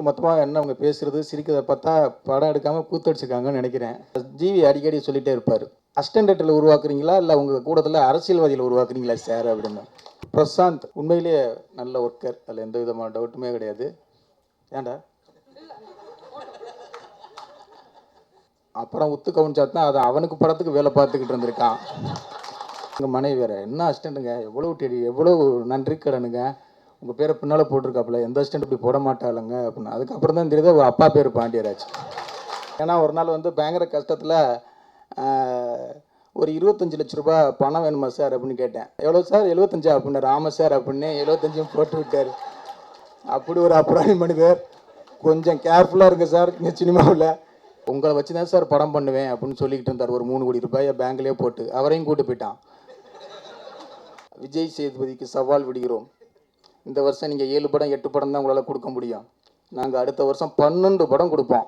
ஒட்டுமொத்தமாக என்ன அவங்க பேசுகிறது சிரிக்கிறத பார்த்தா படம் எடுக்காமல் கூத்தடிச்சிருக்காங்கன்னு நினைக்கிறேன். ஜிவி அடிக்கடி சொல்லிகிட்டே இருப்பார், அஸ்டண்டேட்டில் உருவாக்குறீங்களா இல்லை உங்கள் கூடத்தில் அரசியல்வாதியில் உருவாக்குறீங்களா சார் அப்படின்னு. பிரசாந்த் உண்மையிலேயே நல்ல ஒர்க்கர், அதில் எந்த விதமான டவுட்டுமே கிடையாது. ஏன்டா அப்புறம் உத்து கவனிச்சாத்தான் அது அவனுக்கு படத்துக்கு வேலை பார்த்துக்கிட்டு இருந்திருக்கான். எங்கள் மனைவி வேறு என்ன அஸ்டண்ட்டுங்க, எவ்வளோ நன்றி கடனுங்க, உங்கள் பேரை பின்னால் போட்டிருக்காப்புல, எந்த அசிஸ்டன்ட் இப்படி போட மாட்டாளுங்க அப்படின்னு. அதுக்கப்புறம் தான் தெரியுது ஒரு அப்பா பேர் பாண்டியராஜ். ஏன்னா ஒரு நாள் வந்து பயங்கர கஷ்டத்தில் ஒரு 25 லட்ச ரூபா பணம் வேணுமா சார் அப்படின்னு கேட்டேன். எவ்வளோ சார்? 75 அப்படின்னாரு. ஆமாம் சார் அப்படின்னு 75 போட்டு விட்டார். அப்படி ஒரு அப்புறாணி மனிதர். கொஞ்சம் கேர்ஃபுல்லாக இருங்க சார் இந்த சினிமாவில், உங்களை வச்சு தான் சார் படம் பண்ணுவேன் அப்படின்னு சொல்லிக்கிட்டு இருந்தார். ஒரு 3 கோடி ரூபாயை பேங்க்லேயே போட்டு அவரையும் கூட்டு போயிட்டான். விஜய் சேதுபதிக்கு சவால் விடுகிறோம், இந்த வருஷம் நீங்கள் 7 படம் 8 படம் தான் உங்களால் கொடுக்க முடியும், நாங்கள் அடுத்த வருஷம் 12 படம் கொடுப்போம்.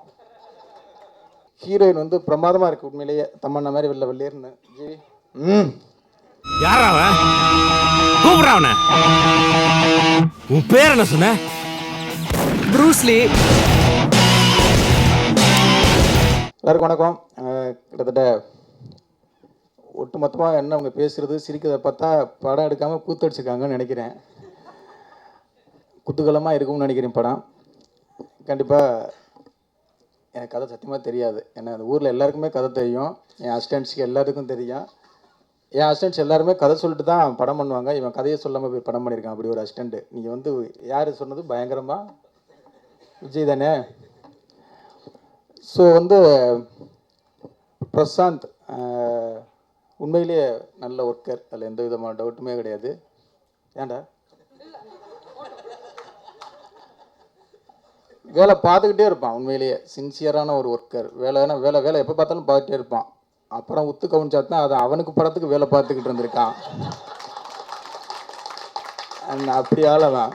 ஹீரோயின் வந்து பிரமாதமாக இருக்குது உண்மையிலேயே, தம்மண்ணா மாதிரி வெளில வெளியேறுன்னு. ஜி யாரா அவன்? கூப்பிடுறா அவனை. உன் பேர் என்ன சொன்ன? ப்ரூஸ்லி. எல்லாருக்கும் வணக்கம். கிட்டத்தட்ட ஒட்டுமொத்தமாக என்ன அவங்க பேசுகிறது சிரிக்கிறத பார்த்தா படம் எடுக்காமல் கூத்தடிச்சிருக்காங்கன்னு நினைக்கிறேன். குதூகலமாக இருக்கும்னு நினைக்கிறேன் படம். கண்டிப்பாக எனக்கு கதை சத்தியமாக தெரியாது, ஏன்னா அந்த ஊரில் எல்லாருக்குமே கதை தெரியும், என் அசிஸ்டன்ட்ஸுக்கு எல்லாருக்கும் தெரியும். என் அசிஸ்டன்ட்ஸ் எல்லாருமே கதை சொல்லிட்டு தான் படம் பண்ணுவாங்க. இவன் கதையை சொல்லாமல் போய் படம் பண்ணியிருக்கான். அப்படி ஒரு அசிஸ்டண்ட்டு. நீங்கள் வந்து யார் சொன்னது பயங்கரமாக? விஜய் தானே. ஸோ வந்து பிரசாந்த் உண்மையிலேயே நல்ல ஒர்க்கர், அதில் எந்த விதமான டவுட்டுமே கிடையாது. ஏன்டா வேலை பார்த்துக்கிட்டே இருப்பான், உண்மையிலேயே சின்சியரான ஒரு ஒர்க்கர். வேலை எப்போ பார்த்தாலும் பார்த்துட்டே இருப்பான். அப்புறம் உத்து கவனிச்சாத்தான் அது அவனுக்கு படத்துக்கு வேலை பார்த்துக்கிட்டு இருந்திருக்கான். அப்படி ஆளதான்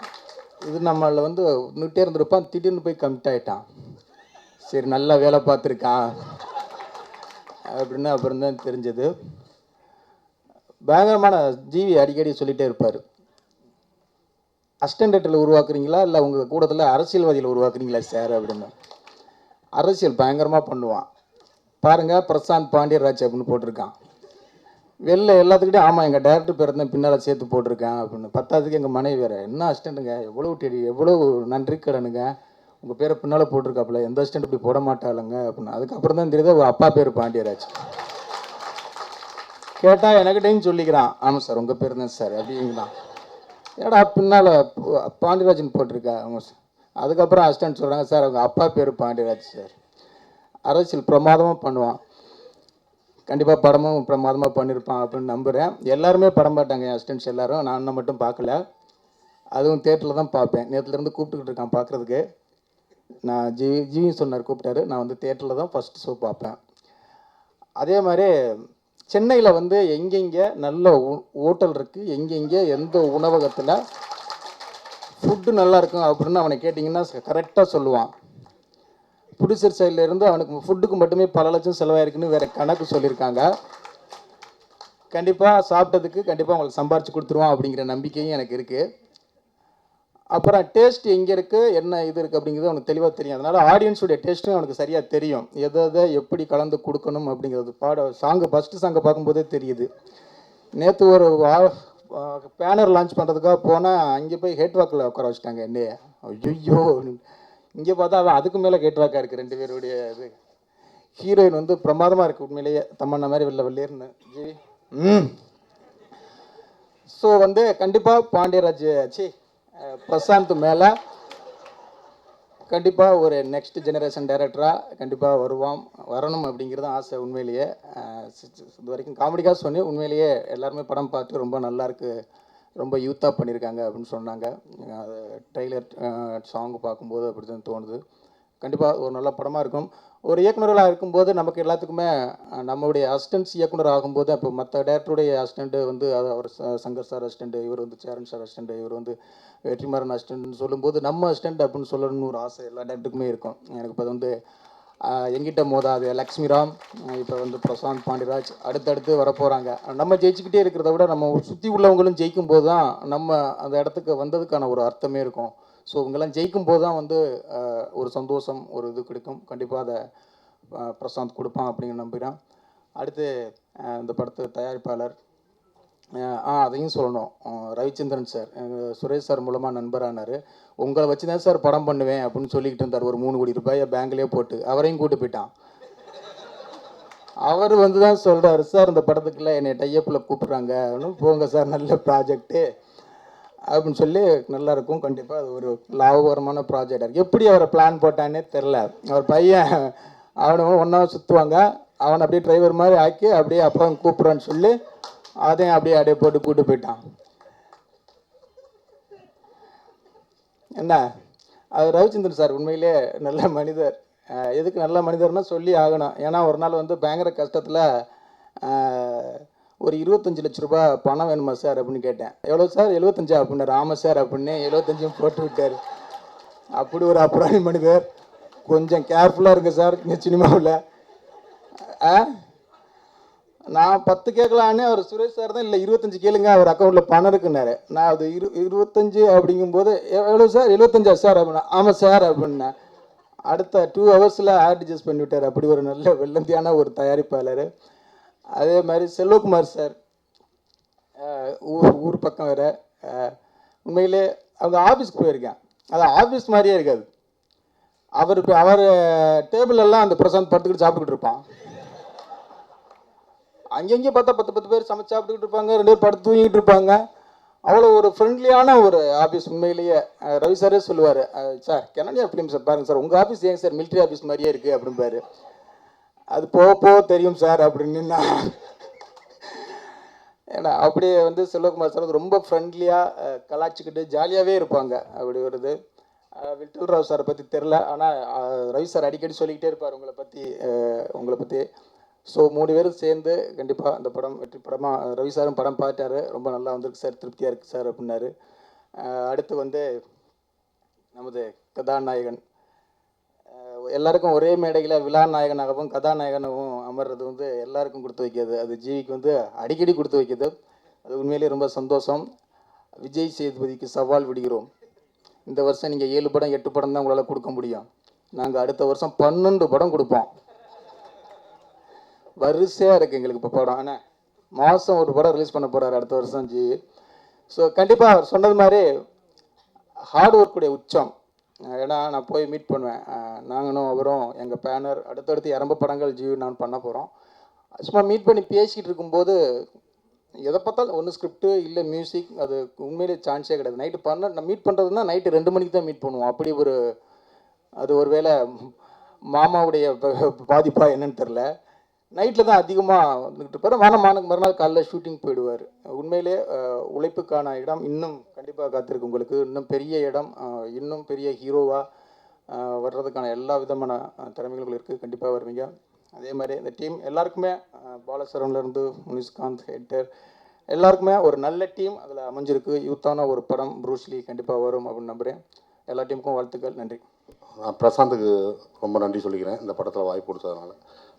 இது. நம்மள வந்து நின்றுட்டே இருந்திருப்பான், திடீர்னு போய் கமிட் ஆகிட்டான். சரி நல்லா வேலை பார்த்துருக்கான் அப்படின்னு அப்புறம் தான் தெரிஞ்சது. பயங்கரமான ஜிவி அடிக்கடி சொல்லிகிட்டே இருப்பார், அஸ்டண்டேட்டில் உருவாக்குறீங்களா இல்லை உங்கள் கூடத்தில் அரசியல்வாதியில் உருவாக்குறீங்களா சார் அப்படின்னு. அரசியல் பயங்கரமாக பண்ணுவான். பாருங்கள், பிரசாந்த் பாண்டியராஜ் அப்படின்னு போட்டிருக்கான். வெளில எல்லாத்துக்கிட்டையும் ஆமாம் எங்கள் டேரக்டர் பேர் தான் பின்னால் சேர்த்து போட்டிருக்கேன் அப்படின்னு. பத்தாவதுக்கு எங்கள் மனைவி வேறு என்ன அசிஸ்டண்ட்டுங்க, எவ்வளோ நன்றி கடனுங்க, உங்கள் பேரை பின்னால் போட்டிருக்காப்புல, எந்த அசிஸ்டண்ட் இப்படி போட மாட்டாளுங்க அப்படின்னு. அதுக்கப்புறம் தான் தெரியுது ஒரு அப்பா பேர் பாண்டியராஜ். கேட்டால் எனக்கிட்டையும் சொல்லிக்கிறான், ஆமாம் சார் உங்கள் பேர் தான் சார் அப்படிங்கிறான். ஏடா பின்னால் பாண்டியராஜன் போட்டிருக்கா அவங்க. அதுக்கப்புறம் அசிஸ்டன்ட் சொல்கிறாங்க, சார் அவங்க அப்பா பேர் பாண்டியராஜ் சார். அரசியல் பிரமாதமாக பண்ணுவான். கண்டிப்பாக படமும் பிரமாதமாக பண்ணியிருப்பான் அப்படின்னு நம்புகிறேன். எல்லாருமே படம் பார்த்தாங்க, என் அசிஸ்டன்ட்ஸ் எல்லோரும். நான் இன்னும் மட்டும் பார்க்கல, அதுவும் தேட்டரில் தான் பார்ப்பேன். நேற்றுலேருந்து கூப்பிட்டுக்கிட்டு இருக்கான் பார்க்குறதுக்கு. நான் ஜிவி சொன்னார் கூப்பிட்டாரு, நான் வந்து தேட்டரில் தான் ஃபஸ்ட்டு ஷோ பார்ப்பேன். அதே மாதிரி சென்னையில் வந்து எங்கெங்கே நல்ல ஹோட்டல் இருக்குது, எங்கெங்கே எந்த உணவகத்தில் ஃபுட்டு நல்லா இருக்கும் அப்படின்னு அவனை கேட்டிங்கன்னா கரெக்டாக சொல்லுவான். ப்ரொடியூசர் சைட்லேருந்து அவனுக்கு ஃபுட்டுக்கு மட்டுமே பல லட்சம் செலவாயிருக்குன்னு வேறு கணக்கு சொல்லியிருக்காங்க. கண்டிப்பாக சாப்பிட்டதுக்கு கண்டிப்பாக அவங்களுக்கு சம்பாரித்து கொடுத்துருவான் அப்படிங்கிற நம்பிக்கையும் எனக்கு இருக்குது. அப்புறம் டேஸ்ட் எங்கே இருக்குது, என்ன இது இருக்குது அப்படிங்கிறது அவனுக்கு தெளிவாக தெரியும். அதனால் ஆடியன்ஸுடைய டேஸ்ட்டும் அவனுக்கு சரியாக தெரியும், எதை எப்படி கலந்து கொடுக்கணும் அப்படிங்கிறது. ஃபஸ்ட்டு சாங்கை பார்க்கும்போதே தெரியுது. நேற்று ஒரு பேனர் லான்ச் பண்ணுறதுக்காக போனால் அங்கே போய் ஹேட் வாக்கில் உட்கார வச்சுட்டாங்க என்னையே. ஐயோ, இங்கே பார்த்தா அவன் அதுக்கு மேலே ஹேட் வாக்காக இருக்குது. 2 பேருடைய இது. ஹீரோயின் வந்து பிரமாதமாக இருக்குது உண்மையிலேயே, தம்மண்ணா மாதிரி வெளில வெளியேறுன்னு. ஜி ஸோ வந்து கண்டிப்பாக பாண்டியராஜ் பிரசாந்த் மேலே கண்டிப்பாக ஒரு நெக்ஸ்ட் ஜெனரேஷன் டைரக்டராக கண்டிப்பாக வரணும் அப்படிங்கிறது ஆசை உண்மையிலேயே. இது வரைக்கும் காமெடிக்காக சொன்னேன், உண்மையிலேயே எல்லாருமே படம் பார்த்து ரொம்ப நல்லாயிருக்கு, ரொம்ப யூத்தாக பண்ணியிருக்காங்க அப்படின்னு சொன்னாங்க. அது ட்ரெய்லர் சாங் பார்க்கும்போது அப்படி தான் தோணுது. கண்டிப்பாக ஒரு நல்ல படமாக இருக்கும். ஒரு இயக்குநர்களாக இருக்கும்போது நமக்கு எல்லாத்துக்குமே நம்மளுடைய அசிஸ்டன்ஸ் இயக்குனர் ஆகும்போது, அப்போ மற்ற டேரக்டருடைய அசிஸ்டண்ட்டு வந்து அவர் சங்கர் சார் அசிஸ்டண்ட்டு, இவர் வந்து சேரன் சார் அசிஸ்டண்ட்டு, இவர் வந்து வெற்றிமாறன் அசிஸ்டண்ட்னு சொல்லும்போது நம்ம அசிஸ்டண்ட் அப்படின்னு சொல்லணும்னு ஒரு ஆசை எல்லா டேரக்டருக்குமே இருக்கும். எனக்கு இப்போ வந்து எங்கிட்ட மோதாது லக்ஷ்மிராம், இப்போ வந்து பிரசாந்த் பாண்டியராஜ் அடுத்தடுத்து வரப்போகிறாங்க. நம்ம ஜெயிச்சுக்கிட்டே இருக்கிறத விட நம்ம சுற்றி உள்ளவங்களும் ஜெயிக்கும் போது தான் நம்ம அந்த இடத்துக்கு வந்ததுக்கான ஒரு அர்த்தமே இருக்கும். ஸோ இவங்கெல்லாம் ஜெயிக்கும் போது தான் வந்து ஒரு சந்தோஷம், ஒரு இது கிடைக்கும். கண்டிப்பாக அதை பிரசாந்த் கொடுப்பான் அப்படிங்கிற நம்புகிறேன். அடுத்து இந்த படத்து தயாரிப்பாளர் அதையும் சொல்லணும். ரவிச்சந்திரன் சார் சுரேஷ் சார் மூலமாக நண்பரானார். உங்களை வச்சு தான் சார் படம் பண்ணுவேன் அப்படின்னு சொல்லிக்கிட்டு இருந்தார். ஒரு 3 கோடி ரூபாயை பேங்க்லேயே போட்டு அவரையும் கூட்டு போயிட்டான். அவர் வந்து தான் சொல்கிறார், சார் இந்த படத்துக்குள்ள என்னை டையப்பில் கூப்பிட்றாங்க அப்படின்னு, போங்க சார் நல்ல ப்ராஜெக்ட்டு அப்படின்னு சொல்லி நல்லாயிருக்கும். கண்டிப்பாக அது ஒரு லாபகரமான ப்ராஜெக்டாக இருக்குது. எப்படி அவரை பிளான் போட்டானே தெரில. அவர் பையன் அவனை ஒன்றா சுற்றுவாங்க, அவனை அப்படியே டிரைவர் மாதிரி ஆக்கி அப்படியே அப்பா கூப்பிட்றான்னு சொல்லி அதையும் அப்படியே போட்டு கூட்டு போயிட்டான். என்ன அது ரவிச்சந்திரன் சார் உண்மையிலே நல்ல மனிதர். எதுக்கு நல்ல மனிதர்னா சொல்லி ஆகணும். ஏன்னா ஒரு நாள் வந்து பயங்கர கஷ்டத்தில் ஒரு 25 லட்ச ரூபா பணம் வேணுமா சார் அப்படின்னு கேட்டேன். எவ்வளோ சார்? 75 அப்படின்னாரு. ஆமாம் சார் அப்படின்னு 75 போட்டு விட்டார். அப்படி ஒரு அப்புறாணி மனிதர். கொஞ்சம் கேர்ஃபுல்லாக இருங்க சார் இந்த சினிமாவில். நான் 10 கேட்கலான்னு அவர் சுரேஷ் சார் தான் இல்லை 25 கேளுங்க அவர் அக்கௌண்ட்டில் பணம் இருக்குன்னாரு. நான் அது 25 அப்படிங்கும்போது எவ்வளோ சார்? 75 சார் அப்படின்னா. ஆமாம் சார் அப்படின்னா. அடுத்த 2 ஹவர்ஸில் அட்ஜஸ்ட் பண்ணிவிட்டார். அப்படி ஒரு நல்ல வெள்ளந்தியான ஒரு தயாரிப்பாளர். அதே மாதிரி செல்வகுமார் சார் ஊர் பக்கம் வேறு. உண்மையிலே அவங்க ஆஃபீஸ்க்கு போயிருக்கேன். அது ஆஃபீஸ் மாதிரியே இருக்காது. அவர் டேபிளெல்லாம் அந்த பிரசாந்த் படுத்துக்கிட்டு சாப்பிட்டுக்கிட்டு இருப்பான். அங்கங்கே பார்த்தா 10 பேர் சமைச்சு சாப்பிட்டுக்கிட்டு இருப்பாங்க, 2 பேர் படுத்து தூங்கிட்டு இருப்பாங்க. அவ்வளோ ஒரு ஃப்ரெண்ட்லியான ஒரு ஆஃபீஸ். உண்மையிலேயே ரவி சாரே சொல்லுவார், சார் கெனடியா ஃபிலிம் சார் பாருங்கள் சார், உங்கள் ஆஃபீஸ் ஏன் சார் மிலிட்ரி ஆஃபீஸ் மாதிரியே இருக்குது அப்படின்பாரு. அது போக தெரியும் சார் அப்படின்னு. ஏன்னா அப்படியே வந்து செல்வகுமார் சார் ரொம்ப ஃப்ரெண்ட்லியாக கலாச்சிக்கிட்டு ஜாலியாகவே இருப்பாங்க. அப்படி வருது. விட்டல் ராவ் சாரை பற்றி தெரில, ஆனால் ரவி சார் அடிக்கடி சொல்லிக்கிட்டே இருப்பார் உங்களை பற்றி. ஸோ 3 பேரும் சேர்ந்து கண்டிப்பாக அந்த படம் வெற்றி படமாக ரவி சாரும் படம் பார்த்தாரு. ரொம்ப நல்லா வந்திருக்கு சார், திருப்தியாக இருக்குது சார் அப்படின்னாரு. அடுத்து வந்து நமது கதாநாயகன் எல்லாருக்கும் ஒரே மேடையில் விழா நாயகனாகவும் கதாநாயகனாகவும் அமர்றது வந்து எல்லாருக்கும் கொடுத்து வைக்கிறது. அது ஜிவிக்கு வந்து அடிக்கடி கொடுத்து வைக்கிது. அது உண்மையிலேயே ரொம்ப சந்தோஷம். விஜய் சேதுபதிக்கு சவால் விடுகிறோம். இந்த வருஷம் நீங்கள் 7 படம் 8 படம் தான் உங்களால் கொடுக்க முடியும். நாங்கள் அடுத்த வருஷம் 12 படம் கொடுப்போம். வரிசையாக இருக்குது எங்களுக்கு இப்போ படம். ஆனால் மாதம் ஒரு படம் ரிலீஸ் பண்ண போகிறார் அடுத்த வருஷம் ஜி. ஸோ கண்டிப்பாக அவர் சொன்னது மாதிரி ஹார்ட் ஒர்க்குடைய உச்சம். ஏன்னா நான் போய் மீட் பண்ணுவேன். நாங்களும் அவரும் எங்கள் பேனர் அடுத்தடுத்து 2 படங்கள் ஜி நான் பண்ண போகிறோம். சும்மா மீட் பண்ணி பேசிக்கிட்டு இருக்கும்போது எதை பார்த்தாலும் ஒன்று ஸ்கிரிப்டு இல்லை மியூசிக், அது உண்மையிலே சான்ஸே கிடையாது. நைட்டு மீட் பண்ணுறதுனா நைட்டு 2 மணிக்கு தான் மீட் பண்ணுவோம். அப்படி அது ஒரு வேளை மாமாவுடைய பாதிப்பாக என்னன்னு தெரில. நைட்டில் தான் அதிகமாக வந்துக்கிட்டு இருப்பார். மறுநாள் காலைல ஷூட்டிங் போயிடுவார். உண்மையிலே உழைப்புக்கான இடம் இன்னும் கண்டிப்பாக காத்திருக்கு உங்களுக்கு. இன்னும் பெரிய இடம், இன்னும் பெரிய ஹீரோவாக வர்றதுக்கான எல்லா விதமான திறமைகளும் இருக்குது. கண்டிப்பாக வருவீங்க. அதே மாதிரி இந்த டீம் எல்லாருக்குமே பாலசரன்லேருந்து முனிஸ்காந்த் ஹெட்டர் எல்லாருக்குமே ஒரு நல்ல டீம் அதில் அமைஞ்சிருக்கு. யூத்தான ஒரு படம் ப்ரூஸ்லி கண்டிப்பாக வரும் அப்படின்னு நம்புகிறேன். எல்லா டீமுக்கும் வாழ்த்துக்கள். நன்றி. நான் பிரசாந்துக்கு ரொம்ப நன்றி சொல்லிக்கிறேன் இந்த படத்தில் வாய்ப்பு கொடுத்ததுனால.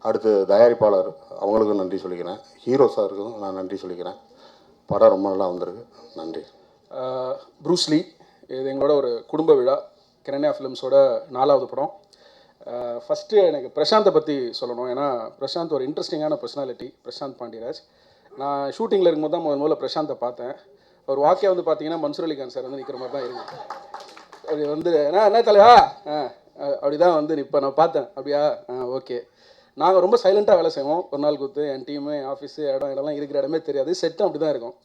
அடுத்து தயாரிப்பாளர் அவங்களுக்கும் நன்றி சொல்லிக்கிறேன். ஹீரோ சாருக்கும் நான் நன்றி சொல்லிக்கிறேன். படம் ரொம்ப நல்லா வந்திருக்கு. நன்றி. ப்ரூஸ்லி இது எங்களோட ஒரு குடும்ப விழா. கெனடியா ஃபிலிம்ஸோட 4வது படம். ஃபஸ்ட்டு எனக்கு பிரசாந்தை பற்றி சொல்லணும். ஏன்னா பிரசாந்த் ஒரு இன்ட்ரெஸ்டிங்கான பர்சனாலிட்டி. பிரசாந்த் பாண்டியராஜ். நான் ஷூட்டிங்கில் இருக்கும்போது தான் முதல்ல பிரசாந்தை பார்த்தேன். அவர் வாக்கே வந்து பார்த்தீங்கன்னா மன்சூர் அலிகான் சார் வந்து நிற்கிற மாதிரி தான் இருக்குது. அப்படி வந்து என்ன தலைவா அப்படி தான் வந்து இப்போ நான் பார்த்தேன். அப்படியா ஓகே. நாங்கள் ரொம்ப சைலண்ட்டாக வேலை செய்வோம். ஒரு நாள் கொடுத்து என் டீமு என் ஆஃபீஸு இடம்லாம் இருக்கிற இடமே தெரியாது. செட்டும் அப்படி தான் இருக்கும்.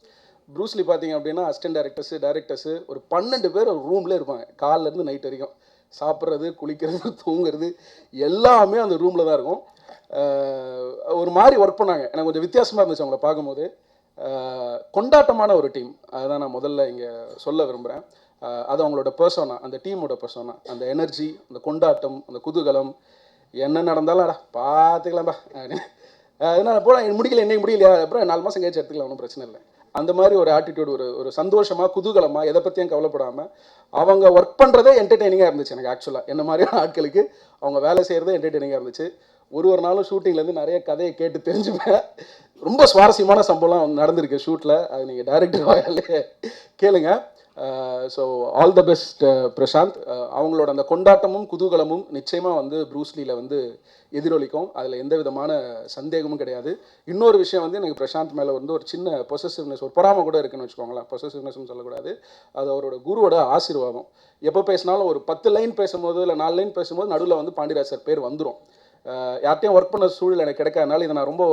ப்ரூஸ்லி பார்த்தீங்க அப்படின்னா அசிஸ்டன்ட் டேரக்டர்ஸு ஒரு 12 பேர் ஒரு ரூம்லேயே இருப்பாங்க. காலிலேருந்து நைட் வரைக்கும். சாப்பிட்றது, குளிக்கிறது, தூங்குறது எல்லாமே அந்த ரூமில் தான் இருக்கும். ஒரு மாதிரி ஒர்க் பண்ணாங்க. எனக்கு கொஞ்சம் வித்தியாசமாக இருந்துச்சு அவங்கள பார்க்கும்போது. கொண்டாட்டமான ஒரு டீம். அதுதான் நான் முதல்ல இங்கே சொல்ல விரும்புகிறேன். அது அவங்களோட பர்சோனா, அந்த டீமோட பர்சோனா, அந்த எனர்ஜி, அந்த கொண்டாட்டம், அந்த குதூகலம். என்ன நடந்தாலும் பார்த்துக்கலாம்ப்பா அப்படின்னு. அதனால் போல முடிக்கல, என்னைக்கு முடியலையா, அப்புறம் 4 மாதம் கழிச்சு எடுத்துக்கலாம், ஒன்றும் பிரச்சனை இல்லை. அந்த மாதிரி ஒரு ஆட்டிடியூட், ஒரு சந்தோஷமாக குதூகலமாக எதை பற்றியும் கவலைப்படாமல் அவங்க ஒர்க் பண்ணுறதே என்டர்டெய்னிங்காக இருந்துச்சு எனக்கு. ஆக்சுவலாக என்ன மாதிரியான ஆட்களுக்கு அவங்க வேலை செய்கிறதே என்டர்டெய்னிங்காக இருந்துச்சு. ஒரு நாளும் ஷூட்டிங்லேருந்து நிறைய கதையை கேட்டு தெரிஞ்சுப்பேன். ரொம்ப சுவாரஸ்யமான சம்பவம்லாம் நடந்திருக்கு ஷூட்டில். அது நீங்கள் டைரக்டர் வாயாலே கேளுங்க. So all the best Prashanth. அவங்களோட அந்த கொண்டாட்டமும் குதூகலமும் நிச்சயமாக வந்து ப்ரூஸ்லியில் வந்து எதிரொலிக்கும், அதில் எந்த விதமான சந்தேகமும் கிடையாது. இன்னொரு விஷயம் வந்து எனக்கு பிரசாந்த் மேலே வந்து ஒரு சின்ன பொசசிவ்னஸ், ஒரு பொறாமை கூட இருக்குன்னு வச்சுக்கோங்களேன். பொசசிவ்னஸ்னு சொல்லக்கூடாது, அது அவரோட குருவோட ஆசீர்வாதம். எப்போ பேசினாலும் ஒரு 10 லைன் பேசும்போது இல்லை 4 லைன் பேசும்போது நடுவில் வந்து பாண்டியராஜ் சார் பேர் வந்துடும். யார்ட்டையும் ஒர்க் பண்ண சூழல் எனக்கு கிடைக்காதனால இதை நான் ரொம்ப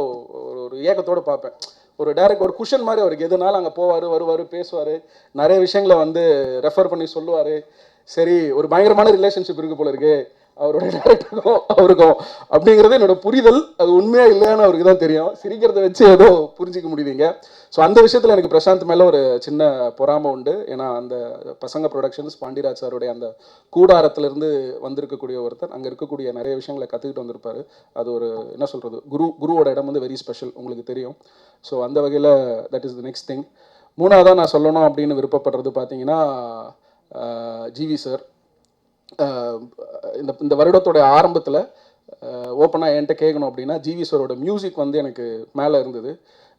ஒரு ஏக்கத்தோடு பார்ப்பேன். ஒரு டைரக்ட் ஒரு குஷன் மாதிரி அவருக்கு எதுனாலும் அங்கே போவார், வருவார், பேசுவார், நிறைய விஷயங்களை வந்து ரெஃபர் பண்ணி சொல்லுவார். சரி, ஒரு பயங்கரமான ரிலேஷன்ஷிப் இருக்குது போல இருக்கு அவரோட டேரக்டருக்கும் அவருக்கும் அப்படிங்கிறது என்னோட புரிதல். அது உண்மையாக இல்லையான்னு அவருக்கு தான் தெரியும். சிரிக்கிறத வச்சு ஏதோ புரிஞ்சிக்க முடியுதுங்க. ஸோ அந்த விஷயத்தில் எனக்கு பிரசாந்த் மேலே ஒரு சின்ன பொறாமை உண்டு. ஏன்னா அந்த பசங்க ப்ரொடக்ஷன்ஸ் பாண்டியராஜ் சாருடைய அந்த கூடாரத்திலிருந்து வந்திருக்கக்கூடிய ஒருத்தர், அங்கே இருக்கக்கூடிய நிறைய விஷயங்களை கற்றுக்கிட்டு வந்திருப்பார். அது ஒரு என்ன சொல்கிறது, குருவோட இடம் வந்து வெரி ஸ்பெஷல், உங்களுக்கு தெரியும். ஸோ அந்த வகையில் that is the next thing. மூணாவதாக நான் சொல்லணும் அப்படின்னு விருப்பப்படுறது பார்த்தீங்கன்னா ஜிவி சார். இந்த வருடத்தோட ஆரம்பத்தில் ஓப்பனாக என்கிட்ட கேட்கணும் அப்படின்னா ஜிவி சாரோட மியூசிக் வந்து எனக்கு மேலே இருந்தது.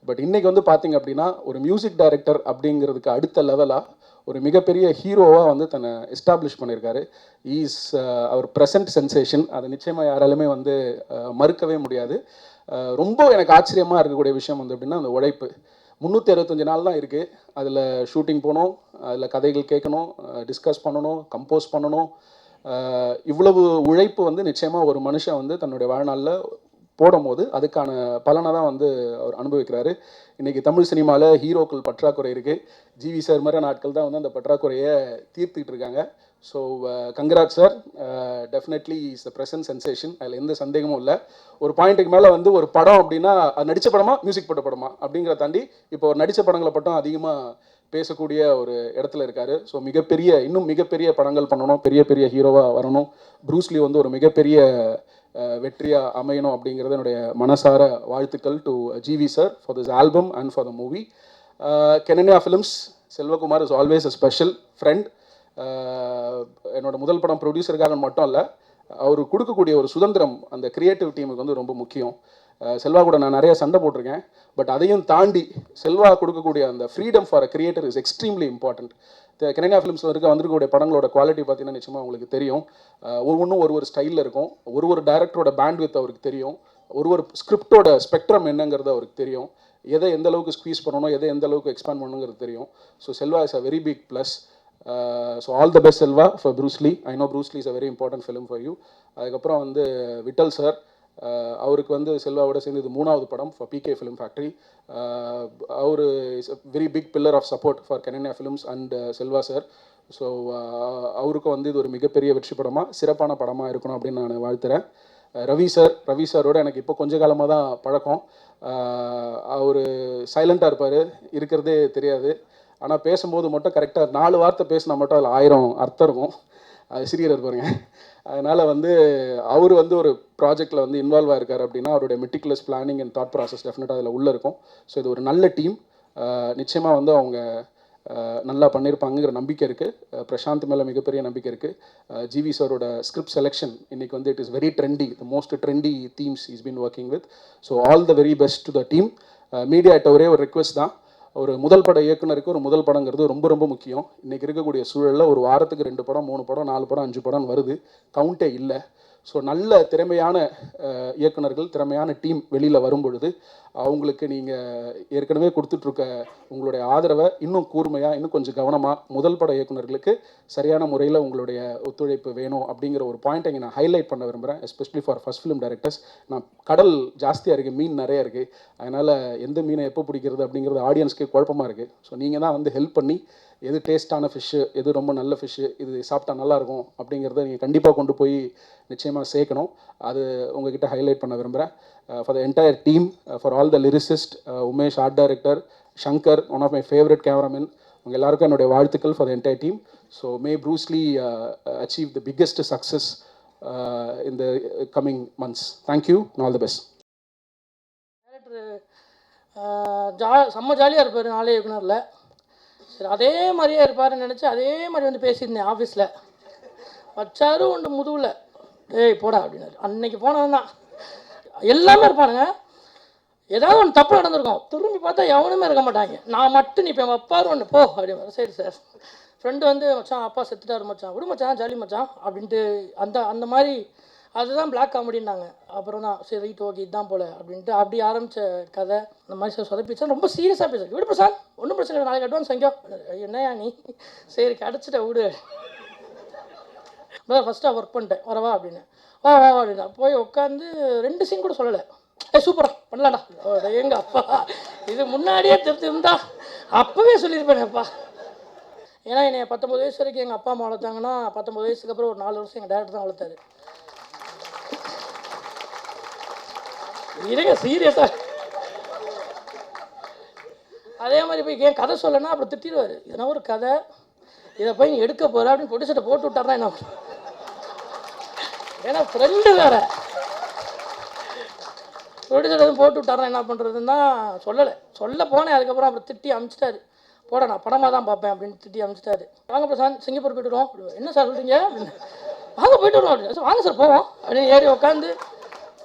பட் இன்றைக்கி வந்து பார்த்திங்க அப்படின்னா ஒரு மியூசிக் டைரக்டர் அப்படிங்கிறதுக்கு அடுத்த லெவலாக ஒரு மிகப்பெரிய ஹீரோவாக வந்து தன்னை எஸ்டாப்ளிஷ் பண்ணியிருக்காரு. ஈஸ் அவர் ப்ரெசன்ட் சென்சேஷன், அதை நிச்சயமாக யாராலுமே வந்து மறுக்கவே முடியாது. ரொம்ப எனக்கு ஆச்சரியமாக இருக்கக்கூடிய விஷயம் வந்து அப்படின்னா அந்த உழைப்பு. 365 நாள் தான் இருக்குது. அதில் ஷூட்டிங் போகணும், அதில் கதைகள் கேட்கணும், டிஸ்கஸ் பண்ணணும், கம்போஸ் பண்ணணும். இவ்வளவு உழைப்பு வந்து நிச்சயமாக ஒரு மனுஷன் வந்து தன்னுடைய வாழ்நாளில் போடும்போது அதுக்கான பலனை தான் வந்து அவர் அனுபவிக்கிறாரு. இன்றைக்கி தமிழ் சினிமாவில் ஹீரோக்கள் பற்றாக்குறை இருக்குது. ஜிவி சார் மாதிரி நாட்கள் தான் வந்து அந்த பற்றாக்குறையை தீர்த்துக்கிட்டு இருக்காங்க. So congrat sir, definitely is the present sensation, அதில் எந்த சந்தேகமும் இல்லை. ஒரு பாயிண்ட்டுக்கு மேலே வந்து ஒரு படம் அப்படின்னா அது நடித்த படமா மியூசிக் போட்ட படமா அப்படிங்கிறத தாண்டி இப்போ ஒரு நடித்த படங்களை பட்டம் அதிகமாக பேசக்கூடிய ஒரு இடத்துல இருக்கார். ஸோ இன்னும் மிகப்பெரிய படங்கள் பண்ணணும், பெரிய பெரிய ஹீரோவாக வரணும். ப்ரூஸ்லி வந்து ஒரு மிகப்பெரிய வெற்றியாக அமையணும் அப்படிங்கிறது என்னுடைய மனசார வாழ்த்துக்கள் to GV sir for this album and for the movie. Kenanya films, Selvakumar is always a special friend. என்னோட முதல் படம் ப்ரொடியூசருக்காக மட்டும் இல்லை, அவர் கொடுக்கக்கூடிய ஒரு சுதந்திரம் அந்த கிரியேட்டிவ் டீமுக்கு வந்து ரொம்ப முக்கியம். செல்வா கூட நான் நிறைய சண்டை போட்டிருக்கேன். பட் அதையும் தாண்டி செல்வா கொடுக்கக்கூடிய அந்த freedom for a creator is extremely important. Kenanya ஃபிலிம்ஸில் வந்திருக்கக்கூடிய படங்களோட குவாலிட்டி பார்த்தீங்கன்னா நிச்சயமாக உங்களுக்கு தெரியும். ஒவ்வொன்றும் ஒரு ஸ்டைலில் இருக்கும். ஒரு டைரக்டரோட பேண்ட்வித் அவருக்கு தெரியும். ஒரு ஸ்கிரிப்டோட ஸ்பெக்ட்ரம் என்னங்கிறது அவருக்கு தெரியும். எதை எந்த அளவுக்கு ஸ்குவீஸ் பண்ணணும், எதை எந்த அளவுக்கு எக்ஸ்பேண்ட் பண்ணணுங்கிறது தெரியும். So Selva is a very big plus. So all the best Selva for Bruce Lee. I know Bruce Lee is a very important film for you. அதுக்கப்புறம் வந்து விட்டல் சார், அவருக்கு வந்து செல்வாவோட சேர்ந்து இது 3வது படம் ஃபார் பிகே ஃபிலிம் ஃபேக்ட்ரி. அவர் is a very big pillar of support for Kenanya films and Selva sir. So அவருக்கும் வந்து இது ஒரு மிகப்பெரிய வெற்றி படமாக சிறப்பான படமாக இருக்கணும் அப்படின்னு நான் வாழ்த்துறேன். ரவி சாரோட எனக்கு இப்போ கொஞ்ச காலமாக தான் பழக்கம். அவர் சைலண்ட்டாக இருப்பார், இருக்கிறதே தெரியாது. ஆனால் பேசும்போது மட்டும் கரெக்டாக 4 வார்த்தை பேசினா மட்டும் அதில் 1000 அர்த்தம் இருக்கும். அது சிறியர் இருப்பாருங்க. அதனால் வந்து அவர் வந்து ஒரு ப்ராஜெக்டில் வந்து இன்வால்வ் ஆகிருக்காரு அப்படின்னா அவருடைய meticulous planning and thought process டெஃபினட்டாக அதில் உள்ளே இருக்கும். ஸோ இது ஒரு நல்ல டீம். நிச்சயமாக வந்து அவங்க நல்லா பண்ணியிருப்பாங்கிற நம்பிக்கை இருக்குது. பிரசாந்த் மேலே மிகப்பெரிய நம்பிக்கை இருக்குது. ஜிவி சாரோட ஸ்கிரிப்ட் செலெக்ஷன் இன்றைக்கி வந்து it is very trendy, the most trendy themes is been working with. So all the very best to the team. மீடியாட்ட ஒரே ஒரு ரிக்வெஸ்ட் தான், ஒரு முதல் பட இயக்குனருக்கு ஒரு முதல் படங்கிறது ரொம்ப ரொம்ப முக்கியம். இன்றைக்கி இருக்கக்கூடிய சூழலில் ஒரு வாரத்துக்கு 2 படம் 3 படம் 4 படம் 5 படம் வருது, கவுண்டே இல்லை. ஸோ நல்ல திறமையான இயக்குனர்கள், திறமையான டீம் வெளியில் வரும் பொழுது அவங்களுக்கு நீங்கள் ஏற்கனவே கொடுத்துட்ருக்க உங்களுடைய ஆதரவை இன்னும் கூர்மையாக, இன்னும் கொஞ்சம் கவனமாக முதல் பட இயக்குனர்களுக்கு சரியான முறையில் உங்களுடைய ஒத்துழைப்பு வேணும் அப்படிங்கிற ஒரு பாயிண்ட்டை இங்கே நான் ஹைலைட் பண்ண விரும்புகிறேன். Especially for first film directors. நான் கடல் ஜாஸ்தியாக இருக்குது, மீன் நிறைய இருக்குது. அதனால் எந்த மீனை எப்போ பிடிக்கிறது அப்படிங்கிறது ஆடியன்ஸ்க்கே குழப்பமாக இருக்குது. ஸோ நீங்கள் தான் வந்து ஹெல்ப் பண்ணி எது டேஸ்ட்டான ஃபிஷ்ஷு, எது ரொம்ப நல்ல ஃபிஷ்ஷு, இது சாப்பிட்டா நல்லாயிருக்கும் அப்படிங்கிறத நீங்கள் கண்டிப்பாக கொண்டு போய் நிச்சயமாக சேர்க்கணும். அது உங்ககிட்ட ஹைலைட் பண்ண விரும்புகிறேன். For the entire team, for all the lyricist, Umesh art director, Shankar one of my favourite cameraman, உங்கள் எல்லாருக்கும் என்னுடைய வாழ்த்துக்கள் for the entire team. So may Bruce Lee achieve the biggest success in the coming months. Thank you and all the best. செம்ம ஜாலியாக இருப்பார் நாளே இயக்குனரில். சரி, அதே மாதிரியே இருப்பாருன்னு நினச்சி அதே மாதிரி வந்து பேசியிருந்தேன் ஆஃபீஸில். வச்சாரு ஒன்று முதுவில், ஏய் போடா அப்படின்னாரு. அன்னைக்கு போனவன் தான். எல்லாமே இருப்பானுங்க, ஏதாவது ஒன்று தப்பு நடந்திருக்கும், திரும்பி பார்த்தா எவனுமே இருக்க மாட்டாங்க. நான் மட்டும் நிற்பேன், வைப்பார் ஒன்று போ அப்படி வர. சரி சார் ஃப்ரெண்டு வந்து மச்சான் அப்பா செத்துட்டாரு மச்சான், விடு மச்சான் ஜாலி மச்சான் அப்படின்ட்டு அந்த அந்த மாதிரி அதுதான் பிளாக் காமெடின்னாங்க. அப்புறம் தான் சரி ரைட் ஓகே இதுதான் போல அப்படின்ட்டு அப்படி ஆரம்பித்த கதை. அந்த மாதிரி சார் சொதப்பிச்சா ரொம்ப சீரியஸாக பேசுகிறேன். விடு பிரசாத் ஒன்றும் பிரச்சனை இல்லை, நாளைக்கு அட்வான்ஸ் வாங்கியோ. என்னையா நீ சரி கிடச்சிட்ட விடு. ஃபஸ்ட்டாக ஒர்க் பண்ணிட்டேன் வரவா அப்படின்னு. வா வா அப்படின்னா போய் உட்காந்து 2 சீன் கூட சொல்லலை. சூப்பரா பண்ணலாம்டா. எங்கள் அப்பா இது முன்னாடியே தெரிஞ்சிருந்தா அப்போவே சொல்லியிருப்பேனேப்பா. ஏன்னா என்னை 19 வயசு வரைக்கும் எங்கள் அப்பா அம்மா வளர்த்தாங்கன்னா 19 வயசுக்கு அப்புறம் ஒரு 4 வருஷம் எங்கள் டேரக்டர் தான் வளர்த்தாரு. இருங்க சீரியஸாக. அதே மாதிரி போய் ஏன் கதை சொல்லனா அப்புறம் திட்டிடுவார். இதனா ஒரு கதை இதை போய் நீ எடுக்க போகிற அப்படின்னு ப்ரொடியூசர்கிட்ட போட்டு விட்டாருனா என்ன? ஏன்னா ஃப்ரெண்டு வேறு ப்ரொடியூசர் எதுவும் போட்டு விட்டாருனா என்ன பண்ணுறதுன்னா சொல்லலை. சொல்ல போனேன். அதுக்கப்புறம் அப்புறம் திட்டி அனுப்பிச்சிட்டாரு. போட நான் படமாக தான் பார்ப்பேன் அப்படின்னு திட்டி அனுப்பிச்சிட்டாரு. வாங்க பிரசாந்த் சிங்கப்பூர் போய்ட்டு வருவோம். என்ன சார் சொல்கிறீங்க அப்படின்னு. வாங்க போய்ட்டு வருவோம் அப்படின்னு. வாங்க சார் போவோம் அப்படின்னு ஏறி உட்காந்து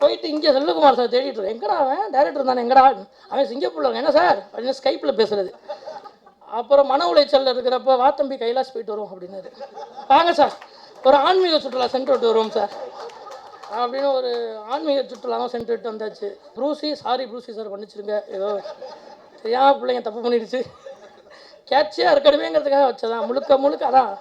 போயிட்டு இங்கே செல்வகுமார் சார் தேடிட்டு எங்கடா அவன் டேரக்டர் தானே எங்கடா அவன் சிங்கப்பூரில் என்ன சார் அப்படின்னு ஸ்கைப்பில் பேசுகிறது. அப்புறம் மன உளைச்சலில் இருக்கிறப்ப வா தம்பி கைலாஸ் போயிட்டு வருவோம் அப்படின்னாரு. வாங்க சார் ஒரு ஆன்மீக சுற்றுலா சென்று விட்டு வருவோம் சார் அப்படின்னு ஒரு ஆன்மீக சுற்றுலாவும் சென்று விட்டு வந்தாச்சு. ப்ரூசி சார் பண்ணிச்சிருங்க, ஏதோ தெரியாமல் பிள்ளைங்க தப்பு பண்ணிடுச்சு, கேட்சியாக இருக்கணுமேங்கிறதுக்காக வச்சதான் முழுக்க அதான்